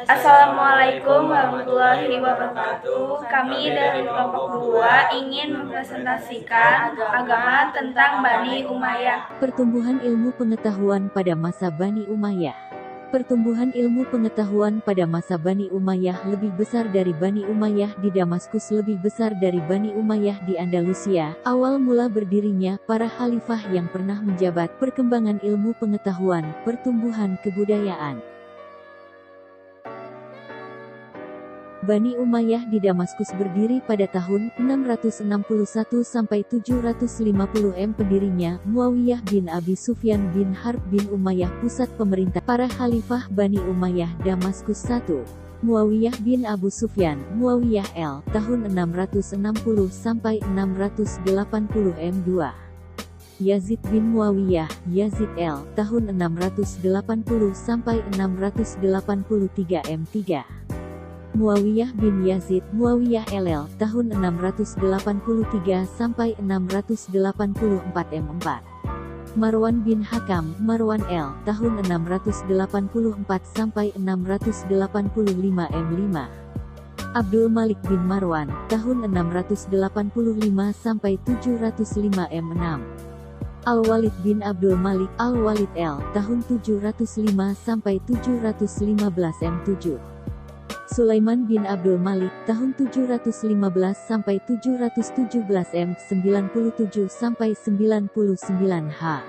Assalamualaikum warahmatullahi wabarakatuh. Kami dari kelompok 2 ingin mempresentasikan agama tentang Bani Umayyah. Pertumbuhan ilmu pengetahuan pada masa Bani Umayyah. Pertumbuhan ilmu pengetahuan pada masa Bani Umayyah lebih besar dari Bani Umayyah di Damaskus, lebih besar dari Bani Umayyah di Andalusia. Awal mula berdirinya para khalifah yang pernah menjabat, perkembangan ilmu pengetahuan, pertumbuhan kebudayaan. Bani Umayyah di Damaskus berdiri pada tahun 661 sampai 750 Pendirinya Muawiyah bin Abi Sufyan bin Harb bin Umayyah. Pusat pemerintah para khalifah Bani Umayyah Damaskus 1. Muawiyah bin Abu Sufyan, Muawiyah L. tahun 660 sampai 680 2. Yazid bin Muawiyah, Yazid L. tahun 680 sampai 683 3. Muawiyah bin Yazid, Muawiyah LL, tahun 683 sampai 684 4. Marwan bin Hakam, Marwan L, tahun 684 sampai 685 5. Abdul Malik bin Marwan, tahun 685 sampai 705 6. Al-Walid bin Abdul Malik, Al-Walid L, tahun 705 sampai 715 7. Sulaiman bin Abdul Malik, tahun 715 sampai 717 97 sampai 99 H.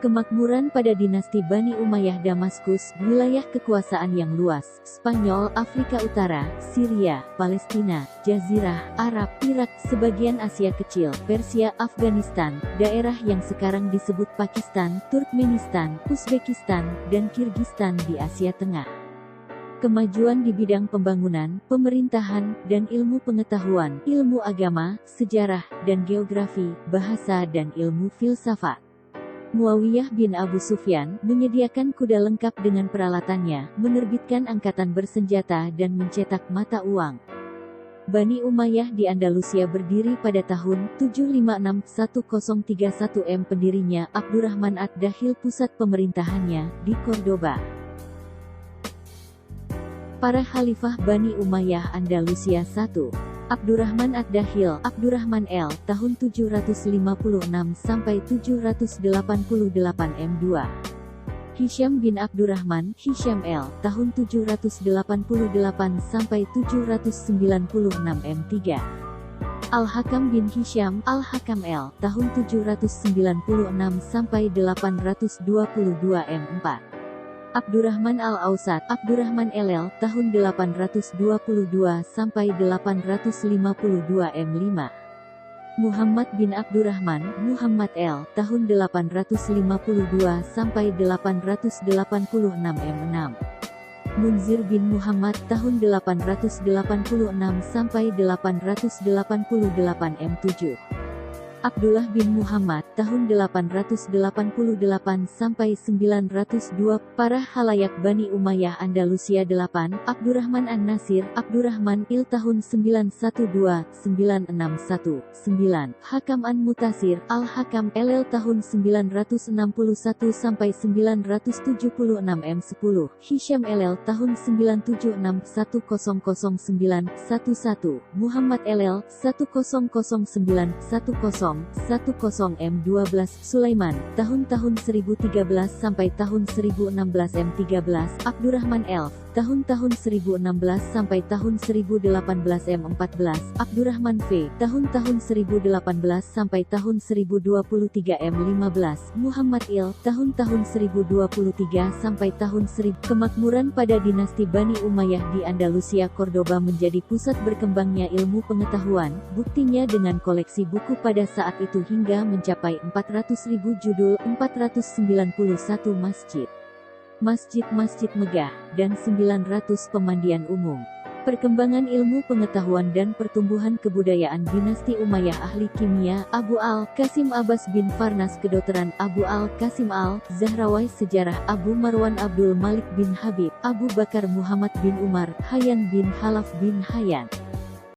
Kemakmuran pada dinasti Bani Umayyah Damaskus, wilayah kekuasaan yang luas, Spanyol, Afrika Utara, Syria, Palestina, Jazirah Arab, Irak, sebagian Asia Kecil, Persia, Afghanistan, daerah yang sekarang disebut Pakistan, Turkmenistan, Uzbekistan, dan Kirgistan di Asia Tengah. Kemajuan di bidang pembangunan, pemerintahan, dan ilmu pengetahuan, ilmu agama, sejarah, dan geografi, bahasa dan ilmu filsafat. Muawiyah bin Abu Sufyan menyediakan kuda lengkap dengan peralatannya, menerbitkan angkatan bersenjata dan mencetak mata uang. Bani Umayyah di Andalusia berdiri pada tahun 756-1031 Pendirinya Abdurrahman ad-Dakhil, pusat pemerintahannya di Cordoba. Para khalifah Bani Umayyah Andalusia 1. Abdurrahman ad-Dakhil, Abdurrahman L, tahun 756 sampai 788 2. Hisham bin Abdurrahman, Hisham L, tahun 788 sampai 796 3. Al-Hakam bin Hisham, Al-Hakam L, tahun 796 sampai 822 4. Abdurrahman Al-Ausat, Abdurrahman LL, tahun 822 sampai 852 5. Muhammad bin Abdurrahman, Muhammad L, tahun 852 sampai 886 6. Munzir bin Muhammad, tahun 886 sampai 888 7. Abdullah bin Muhammad, tahun 888 sampai 902. Para khalayak Bani Umayyah Andalusia 8. Abdurrahman An-Nasir, Abdurrahman Il, tahun 912 961 9. Hakam An-Mutasir, Al-Hakam LL, tahun 961 sampai 976 10. Hisham LL, tahun 976 1009 11. Muhammad LL, 1009 10 10 Sulaiman, tahun-tahun 1013 sampai tahun 1016 13. Abdurrahman Elf, tahun-tahun 1016 sampai tahun 1018 14. Abdurrahman V, tahun-tahun 1018 sampai tahun 1023 15. Muhammad Il, tahun-tahun 1023 sampai tahun 1000. Kemakmuran pada dinasti Bani Umayyah di Andalusia Cordoba menjadi pusat berkembangnya ilmu pengetahuan, buktinya dengan koleksi buku pada saat itu hingga mencapai 400.000 judul, 491 masjid megah, dan 900 pemandian umum. Perkembangan ilmu pengetahuan dan pertumbuhan kebudayaan dinasti Umayyah. Ahli kimia, Abu Al-Qasim Abbas bin Farnas. Kedokteran, Abu Al-Qasim Al-Zahrawi. Sejarah, Abu Marwan Abdul Malik bin Habib, Abu Bakar Muhammad bin Umar, Hayyan bin Khalaf bin Hayyan.